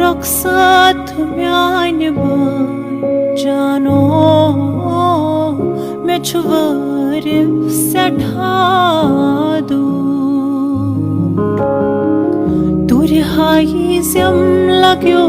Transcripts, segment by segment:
رخصت میانہِ بٲے جانو مےٚ چھُ وٲرِو سٮ۪ٹھاہ دوٗر تو رِہایی زِم لگیو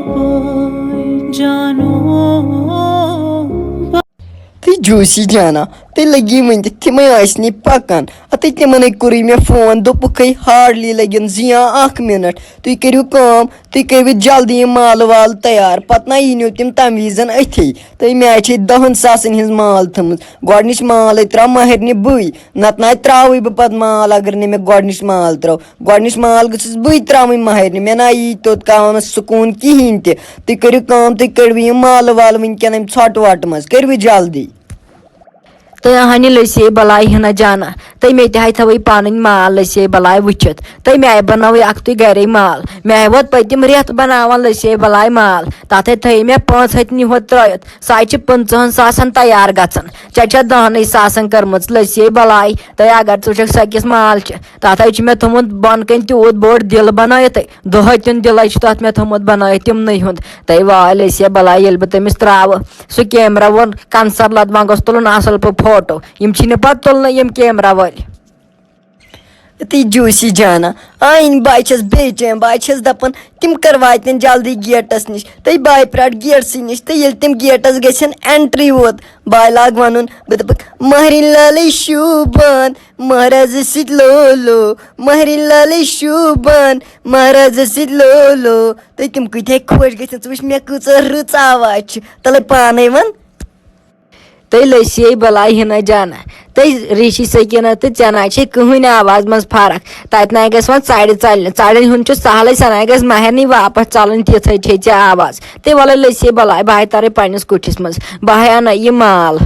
بٲے جانو تہٕ جوسی جانا تُہۍ لٔگِو ؤنِتھ تِمے ٲسۍ پکان تہٕ تِمنٕے کوٚرُے مےٚ فون دوٚپُکھے ہاڈلی لٔگِن 2 یا 1 مِنٹ تُہۍ کٔرِو کٲم تُہۍ کٔرِو جلدی یِم مالہٕ والہٕ تیار پتہٕ نا یٖنو تِم تمہِ وِزن أتھی تہٕ مےٚ حظ چھے 10 ساسن ہِنٛز مال تھٲمٕژ گۄڈنِچ مال ترٛاو مہرنہِ بٕے نتہٕ نہ ترٛاوٕے بہٕ پتہٕ مال اگر نہٕ مےٚ گۄڈنِچ مال ترٛٲو گۄڈنِچ مال گٔژھٕس بٕے ترٛاوٕنۍ مہرنہِ مےٚ نا یی توٚت کانٛہہ سکوٗن کِہیٖنۍ تہِ تُہۍ کٔرِو کٲم تُہۍ کٔڑوٕ یِم مالہٕ والہٕ وٕنکٮ۪ن أمۍ ژھۄٹہٕ وۄٹہٕ منٛز کٔرِو جلدی تہٕ ہنہِ لٔسے بلاے ہِنا جانا تہٕ مےٚ تہِ ہاے تھوٕے پنٕنۍ مال لٔسے بلاے وٕچھِتھ تہٕ مےٚ بنٲوٕے اکھتُے گرے مال مےٚ ووت پٔتِم رٮ۪تھ بناوان لٔسے بلاے مال تتھ تھٲے مےٚ 5 ہتنہِ ہوت ترٲیِتھ سۄ حظ چھِ 15 ساسن تیار گژھان ژےٚ چھےٚ 10 ساسن کٔرمٕژ لٔسے بلاے تہٕ اگر ژٕ وٕچھکھ سۄ کِس مال چھِ تتھ حظ چھُ مےٚ تھومُت بۄنہٕ کَنۍ تیوٗت بوٚڑ دِل بنٲیِتھ 2 دِلے چھُ تتھ مےٚ تھومُت بنٲیِتھ تِمنٕے ہُنٛد تہٕ واے لٔسے بلاے ییٚلہِ بہٕ تٔمِس تراوٕ سُہ کیمرا وول کنسر لد وۄنۍ گوٚژھ تُلُن اصل پٲٹھۍ فوٹو یِم چھِنہٕ پتہٕ تُلنہٕ یِم کیمرا وٲلۍ تہٕ جوسی جانا آیِنۍ بہٕ چھَس بیچان بہٕ چھَس دپان تِم کر واتن جلدی گیٹس نِش تہٕ باے پرٛاٹھ گیٹسٕے نِش تہٕ ییٚلہِ تِم گیٹس گژھن اینٹری ووت باے لاگ ونُن بہٕ دپکھ مہرِنۍ لالے شوٗبان مہرازس سۭتۍ لولو مہرِنۍ لالے شوٗبان مہرازس سۭتۍ لولو تہٕ تِم کۭتیاہ خۄش گژھن ژٕ وٕچھ مےٚ کۭژاہ رٕژ آواز چھِ تلے پانے ون تہٕ لٔسے بلاے ہِنا جانا تہٕ ریٖشی سکیٖنا تہٕ ژےٚ نہ چھے کٕہٕنۍ آواز منٛز فرق تتہِ نَے گژھِ وۄنۍ ژرِ ژلنہِ ژرٮ۪ن ہُنٛد چھُ سہلٕے سۄ نَے گژھِ مہرنی واپس ژلٕنۍ تِژھے چھے ژےٚ آواز تہٕ وَلے لٔسے بلاے بہٕ ہاے ترے پننِس کُٹھِس منٛز بہٕ ہاے انہٕ یہِ مال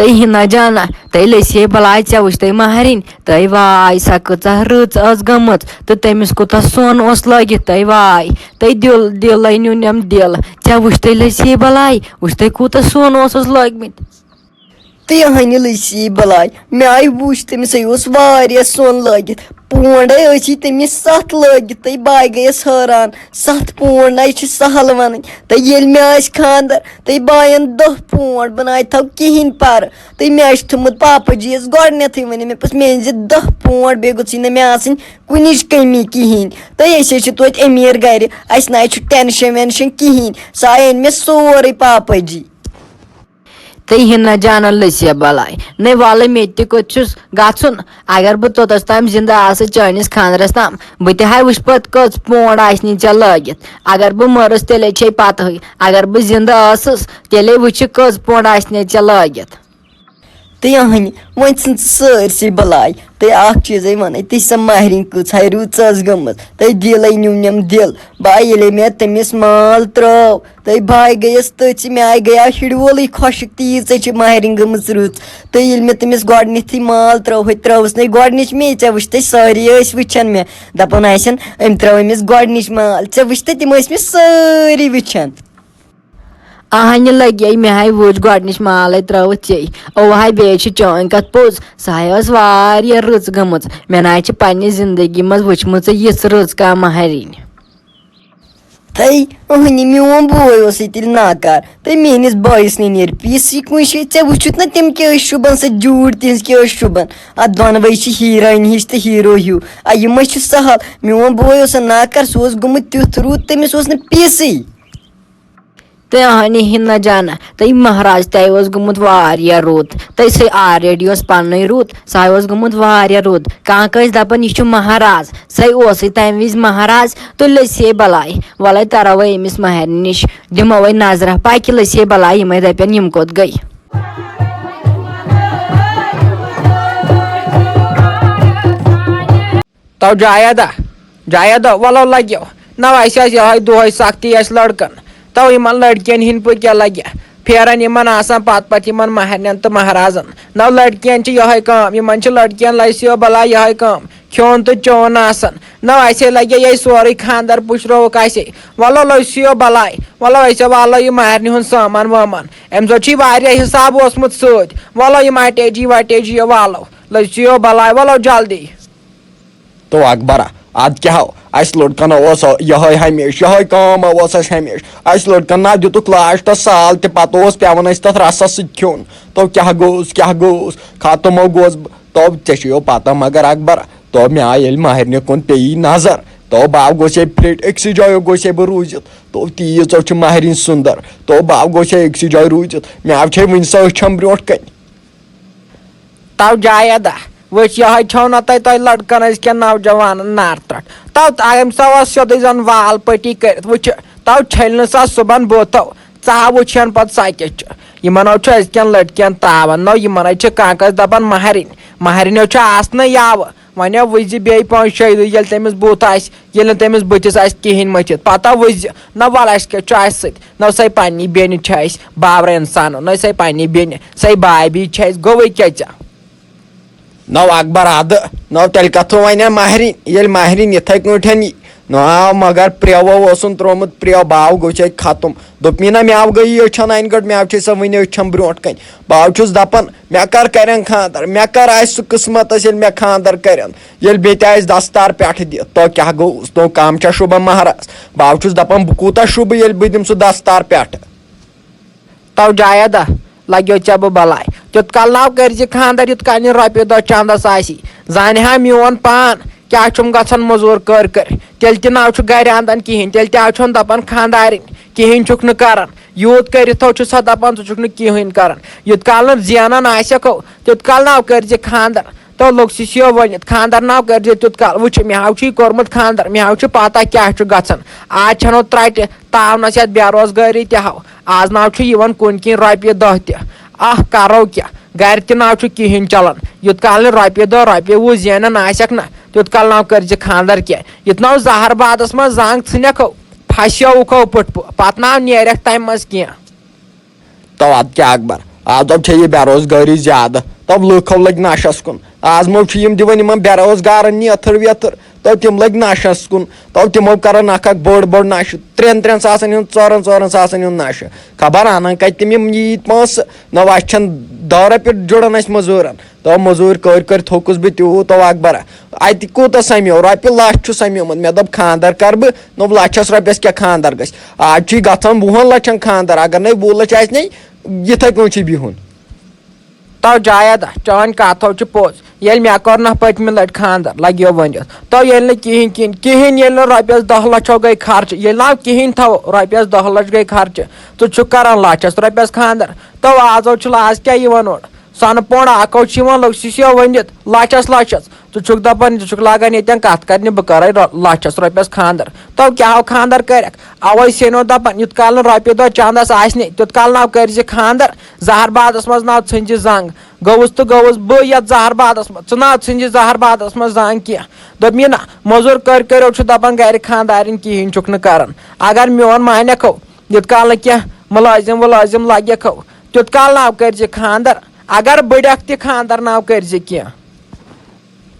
تہٕ ہِنا جانا تہٕ لٔسے بلاے ژےٚ وٕچھتٕے مہرِنۍ تہٕ واے سۄ کۭژاہ رٕژ ٲس گٔمٕژ تہٕ تٔمِس کوٗتاہ سۄن اوس لٲگِتھ تہٕ واے تہٕ دِلے نیونٮ۪م دِل ژےٚ وٕچھتٕے لٔسے بلاے وٕچھتٕے کوٗتاہ سۄن اوسُس لٲگمٕتۍ تہٕ ہنہِ لٔسی بلاے مےٚ آیہِ وٕچھ تٔمِسے اوس واریاہ سۄن لٲگِتھ پونڈے ٲسی تٔمِس 7 لٲگِتھ تہٕ باے گٔیس حٲران 7 پونڈ نَے چھِ سہل وَنٕنۍ تہٕ ییٚلہِ مےٚ آسہِ خانٛدر تہٕ باین 10 پونڈ بہٕ نَے تھاو کِہینۍ پرٕ تہٕ مےٚ آسہِ تھوٚمُت پاپا جی یس گۄڈٕنیتھٕے ؤنِتھ مےٚ پوٚتُس مےٚ أنۍ زِ 10 پونڈ بیٚیہِ گوٚژھٕے نہٕ مےٚ آسٕنۍ کُنِچ کٔمی کِہینۍ تہٕ أسۍ حظ چھِ توتہِ أمیٖر گرِ اَسہِ نَے چھُ ٹٮ۪نشن وٮ۪نشن کِہینۍ سۄ آیہِ أنۍ مےٚ سورُے پاپا جی تہٕ ہِنا جانا لٔسے بلاے نَے وَلہٕ مےٚ تہِ کوٚت چھُس گژھُن اگر بہٕ توٚتس تام زِندٕ آسہٕ چٲنِس خانٛدرس تام بہٕ تہِ ہاے وٕچھٕ پتہٕ کٔژ پونڈ آسنی ژےٚ لٲگِتھ اگر بہٕ مٔرٕس تیٚلے چھے پتہٕے اگر بہٕ زِندٕ ٲسٕس تیٚلے وٕچھِ کٔژ پونڈ آسنے ژےٚ لٲگِتھ تہٕ ہنہِ وۄنۍ ژھٕن ژٕ سٲرسٕے بلاے تہٕ اکھ چیٖزے وَنَے تہِ سۄ مہرِنۍ کۭژاہ رٕژ ٲس گٔمٕژ تہٕ دِلے نیونٮ۪م دِل باے ییٚلے مےٚ تٔمِس مال ترٛٲو تہٕ باے گٔیَس تٔژِ مےٚ آیہِ گٔیاو ہِڑوولٕے خۄشِک تیٖژاہ چھِ مہرِنۍ گٔمٕژ رٕژ تہٕ ییٚلہِ مےٚ تٔمِس گۄڈٕنیتھٕے مال ترٛٲو ہوٚتہِ ترٛٲوٕس نَے گۄڈنِچ مے ژےٚ وٕچھتَے سٲری ٲسۍ وٕچھان مےٚ دَپان آسن أمۍ ترٛٲو أمِس گۄڈنِچ مال ژےٚ وٕچھتَے تِم ٲسۍ مےٚ سٲری وٕچھان اہنہِ لگے مےٚ ہاے وٕچھ گۄڈنِچ مالے ترٲوٕتھ ژےٚ اوٚوہاے بیٚیہِ چھِ چٲنۍ کتھ پوٚز سۄ ہاے ٲس واریاہ رٕژ گٔمٕژ مےٚ نَے چھِ پننہِ زندگی منٛز وٕچھمٕژ یِژھ رٕژ کانٛہہ مہرِنۍ تھے أہنہِ میون بوے اوسُے تیٚلہِ ناکار تہٕ میٲنِس بٲیِس نَے نیرِ پیٖسٕے کُنہِ جایہِ ژےٚ وٕچھُتھ نا تِم کیٛاہ ٲسۍ شوٗبان سۄ جوٗرۍ تِہنٛز کیٛاہ ٲسۍ شوٗبان اتھ دۄنوَے چھِ ہیٖروینہِ ہِش تہٕ ہیٖرو ہیوٗ یہِ ما چھُ سہل میون بوے اوسا ناکار سُہ اوس گوٚمُت تیُتھ رُت تٔمِس اوس نہٕ پیٖسٕے تہٕ ہنہِ ہِنا جانا تہٕ مہراز تہِ اوس گوٚمُت واریاہ رُت تہٕ سُہ آلریڈی اوس پننُے رُت سُہ اوس گوٚمُت واریاہ رُت کانٛہہ ٲسۍ دپان یہِ چھُ مہراز سُے اوسُے تمہِ وِزِ مہراز تہٕ لٔسے بلاے وَلے ترو أمِس مہرنہِ نِش دِمو نظرا پکہِ لٔسے بلاے یِمے دپن یِم کوٚت گٔے تو جایدا ولو لگیو نو اَسہِ ٲس یِہوٚے دۄہَے سختی اَسہِ لٔڑکَن تو یِمن لٔڑکِین ہِنٛدۍ پٲٹھۍ کیٛاہ لگہِ پھیران یِمن آسان پتہٕ یِمن مہرنٮ۪ن تہٕ مہرازن نو لڑکِین چھِ یِہوٚے کٲم یِمن چھِ لڑکِین لسیو بلاے یِہوٚے کٲم کھیوٚن تہٕ چیوٚن آسان نو اَسے لگے یہِ سورُے خانٛدر پُشرووُکھ اَسے وَلو لٔسِو بلاے وَلو أسۍ والو یہِ مہرنہِ ہُنٛد سامان وامان اَمہِ دۄہ چھُے واریاہ حِساب اوسمُت سۭتۍ وَلو یِم اٹیچی وٹیچی والو لٔسِو بلاے وَلو جلدی تو اکبرا اد کیا اس لڑکن یہ ہمیشہ یہ کام اس ہمیشہ اس لڑکن نہ دتک لاسٹس سال تہ پتہ پیون اس تر رسس ست کھیون تو کیا گوس ختم گوس تو ٹھیک پتہ مگر اکبرا تو مے آئی مہرنہ کن پی نظر تو باو گوسے پھٹ اکسی جایو گوسے بہ روزت تو تیز مہرین سندر تو باو گوسے اکسی جایو روزت مے آو ون سچم برونٹ کن تو جایدا وچ یہ چھو نا تہ لڑکن ازکین نوجوان نار تٹ تو ام سا سیودے زن وال پٹی کرت وچ تو چھلن سا صبحن بوتو ژا وچھن پت سکت یمن ازکین لڑکین تاون نو یمن کانکس دپان مہرین آسن یاو ون وز بی 5-6 دہ یل تمس بوت یل تمس بتس کہین متھت پتہ وز نہ ول اس کیا ست نو سا پنہ بین بابر انسان نو سا پنہ بین سا بابی گوے کیا نو اکبر اد نو تیل کتھ ون مہرین یل مہرین اتھے کٹھن نو آو مگر پریو اوسن ترومت پریو باو گوچے ختم دپمی نا مے گئی اچھن این گٹ مے سا ون اچھم برونٹ کن باو چھس دپان مے کرن خاندر مے سہ قسمت یل مے خاندر کرن یل بیت دستار پٹھ دت تو کیا گوس تو کم چھ شبہ مہراز باو چھس دپان بہ کوتہ شبہ یل بہ دم سہ دستار پٹھ تو جایدا لگو ے بہ بلاے تیت کال نو کرزِ خاندر یت کال رۄپیہِ دہ چندس آسی زانہِ ہا میون پان کیا چھم گژھان مزور کر تیل تہ نو گر اندان کہین تیل تہ آو دپان خاندارن کہین چھک نہ کران یوت کرتھو چھ سا دپان ژٕ چھکھ نہ کہین کران یت کال نہ زینان آسکو تیت کال نو کرزِ خاندر تو لوگ سیو ونت خاندر نو کرزِ تیت کال وچھ مے ہاو چھی کورمت خاندر مے ہاو چھ پتہ کیا چھ گژھان آج چھنو ترٹہِ تاونس یتھ بے روزگاری تہ ہاو آز نو چھ یوان کُن کِنۍ رۄپیہِ دہ تہ کرو کیا گر تہ نو چھ کہین چلان یت کال رۄپیہِ دہ رۄپیہِ 20 زینان آسک نا تیت کال نو کرزِ خاندر کی یت نو زہر بادس من زنگ ژھنکھو پھسیوکھو پٹ پتہ نو نیرکھ تمہ مز کی تو اد کیا اکبر آز دب یہ بے روزگاری زیادہ تب لکھو لگ نشس کن آز مو دن بے روزگارن نیتھر ویتھر تو تم لگ نشس کن تو تمو کران اخ بوڑ نشہ 3 ساسن ہند 4 ساسن ہند نشہ خبر انان کت تم یت پونس نو اچھن 10 رۄپیہِ جُڑان اس مزورن تو مزور کر تھوکس بہ تیوٗت تو اکبر ات کوٗتاہ سمیو رۄپیہِ لچھ چھُ سمیومُت مے دپ خاندر کر بہ نو لچھس رۄپیس کیا خاندر گژھِ آج چھ گژھان 20 لچھن خاندر اگر نے 20 لچھ آسہِ نی یتھے کٔنۍ چھُ بِہُن تو جایدا چٲنۍ کتھو چھ پوٚز ییٚلہِ مےٚ کوٚر نہ پٔتمہِ لٹہِ خاندر لگیو ؤنِتھ تو ییٚلہِ نہٕ کِہیٖنۍ ییٚلہِ نہٕ رۄپیس 10 لچھو گٔے خرچہِ ییٚلہِ نہٕ کِہیٖنۍ تھاوو رۄپیس 10 لچھ گٔے خرچہِ ژٕ چھُکھ کران لچھس رۄپیس خاندر تو آزو چھُ آز کیٛاہ یِوان اورٕ سۄنہٕ پونٛڈ اکو چھِ یِوان لٔکۍ سیو ؤنِتھ لچھس ژٕ چھُکھ دپان ژٕ چھُکھ لاگان ییٚتٮ۪ن کتھ کرنہِ بہٕ کرے لچھس رۄپیس خاندر تو کیٛاہ خاندر کرکھ اوے سینو دپان یُت کال نہٕ رۄپیہِ دہ چندس آسنہِ تیُت کال نو کرزِ خاندر زہر بادس منٛز نو ژھٕنزِ زنگ گوٚوُس تہٕ گوٚوُس بہٕ یتھ زہر بادس منٛز ژٕ نو ژھٕنزِ زہر بادس منٛز زنگ کینٛہہ دوٚپمی نہ مزور کٔرِو چھُ دپان گرِ خاندارن کہیٖنۍ چھُکھ نہٕ کران اگر میون مانکھو یُت کال نہٕ کینٛہہ مُلٲزم لگکھو تیُت کال نو کرزِ خاندر اگر بٔڑکھ تہِ خاندر نو کرزِ کینٛہہ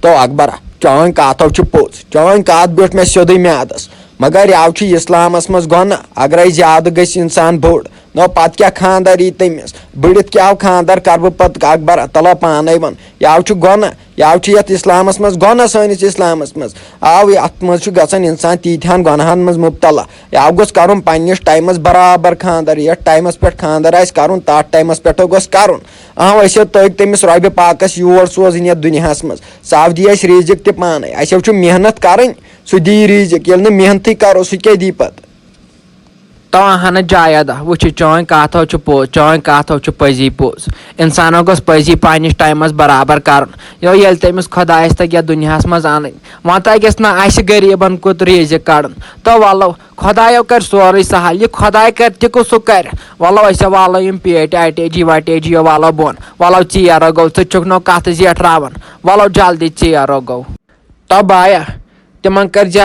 تو اکبرا چٲنۍ کتھو چھ پوٚز چٲنۍ کتھ بیوٗٹھ مےٚ سیوٚدُے میادس مگر یو چھ اسلامس منٛز گۄناہ اگرے زیادٕ گژھِ انسان بوٚڑ نو پتہٕ کیٛاہ خاندر یی تٔمِس بٔڑِتھ کیٛاہ خاندر کر بہٕ پتہٕ اکبرا تلا پانے ون یو چھ گۄناہ یو چھ یتھ اسلامس منٛز گۄناہ سٲنِس اسلامس منٛز اتھ منٛز چھُ گژھان انسان تیٖتہن گۄناہن منٛز مبتلا یو گوٚژھ کرُن پننس ٹایمس برابر خاندر یتھ ٹایمس پٮ۪ٹھ خاندر آسہِ کرُن تتھ ٹایمس پٮ۪ٹھ گوٚژھ کرُن أسۍ تٔگۍ تٔمِس رۄبہِ پاکس یور سوزٕنۍ یتھ دُنیاہس منٛز سُہ دی اسہِ ریٖزق تہِ پانے اسہِ چھُ محنت کرٕنۍ سُہ دی ریٖزق ییٚلہِ نہٕ محنتٕے کرو سُہ کیٛاہ دی پتہٕ تو اہن جایدا وچھ چٲنۍ کتھو چھ پوٚز چٲنۍ کتھو چھ پٔزی پوٚز انسانو گوٚژھ پٔزی پننس ٹایمس برابر کرُن ییٚلہِ تٔمِس خۄدایس تگہِ یتھ دُنیاہس منٛز انٕنۍ وۄنۍ تگیس نہٕ اسہِ غریٖبن کوٚت ریٖزق کڑُن تو ولو خۄدایو کر سورُے سہل یہِ خۄداے کر تہِ کُس سُہ کرِ ولو أسۍ والو یِم پیٹہِ اٹیجی وٹیجی والو بۄن ولو ژیرٕ گوٚو ژٕ چھُکھ نہٕ کتھ زیٹھراوان ولو جلدی ژیرٕ گوٚو تو بایا تِمن کٔرزِ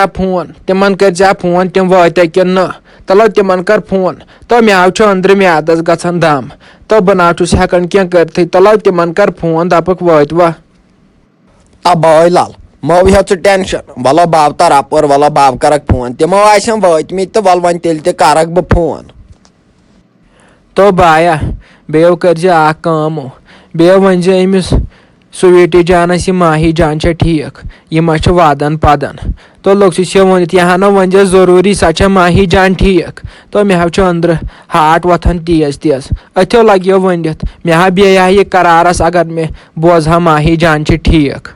فون تِم وٲتیا کِنہٕ نہٕ تلو تِمن کر فون تو مےٚ حظ چھُ أنٛدرٕ میادس گژھان دم تو بہٕ نہ چھُس ہٮ۪کان کینٛہہ کٔرتھٕے تلو تِمن کر فون دپکھ وٲتوا بٲے لال مو ہیٚو ژٕ ٹینشن ولو بہٕ اَوتار اپور ولو بہٕ کرکھ فون تِمو آسن وٲتمٕتۍ تہٕ ول وۄنۍ تیٚلہِ تہِ کرکھ بہٕ فون تو بایا بیٚیو کٔرزِ اکھ کٲم بیٚیو ؤنزِ أمِس سُویٖٹی جانس یہِ ماہی جان چھےٚ ٹھیٖک یہِ ما چھِ وادن پدن تو لوٚگسُس یہِ ؤنِتھ یہِ ہنا ؤنزٮ۪س ضروٗری سۄ چھےٚ ماہی جان ٹھیٖک تو مےٚ حظ چھُ أنٛدرٕ ہاٹ وۄتھان تیز تیز أتھیو لگیو ؤنِتھ مےٚ ہا بیٚیہِ ہا یہِ کرارس اگر مےٚ بوزہا ماہی جان چھِ ٹھیٖک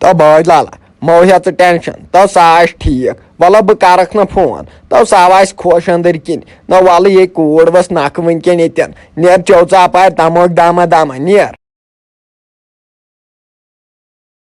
تو بٲے لالا مو ہیٚو ژٕ ٹینشن تو سۄ آسہِ ٹھیٖک ولو بہٕ کرکھ نہٕ فون تو سۄ آسہِ خۄش أنٛدٕرۍ کِنۍ نہ وَلہٕ یے کوٗر ؤژھ نکھٕ وٕنکیٚن ییٚتٮ۪ن نیر چو ژٕ اپارِ تموکھ دما دما نیر